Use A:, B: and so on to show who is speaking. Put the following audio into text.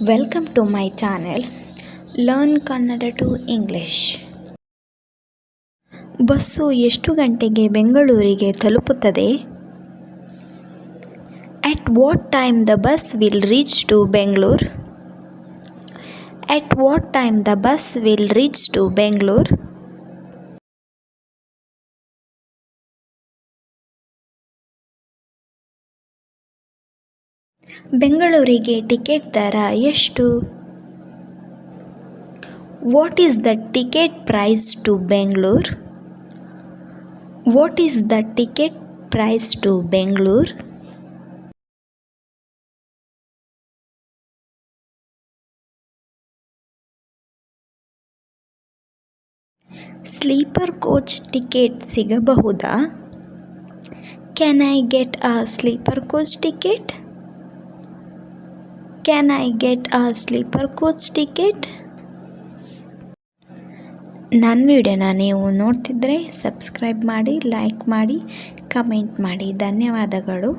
A: Welcome to my channel learn Kannada to English. Bus ಎಷ್ಟು ಗಂಟೆಗೆ ಬೆಂಗಳೂರಿಗೆ ತಲುಪುತ್ತದೆ? At what time the bus will reach to Bengaluru? At what time the bus will reach to Bengaluru? ಬೆಂಗಳೂರಿಗೆ ticket ದರ ಎಷ್ಟು? What is the ticket price to Bengaluru? What is the ticket price to Bengaluru? Sleeper coach ticket ಸಿಗಬಹುದಾ? Can I get a sleeper coach ticket? Can I get a sleeper coach ticket? ನನ್ನ ವಿಡಿಯೋನ ನೀವು ನೋಡ್ತಿದ್ದರೆ subscribe ಮಾಡಿ, like ಮಾಡಿ, comment ಮಾಡಿ. ಧನ್ಯವಾದಗಳು.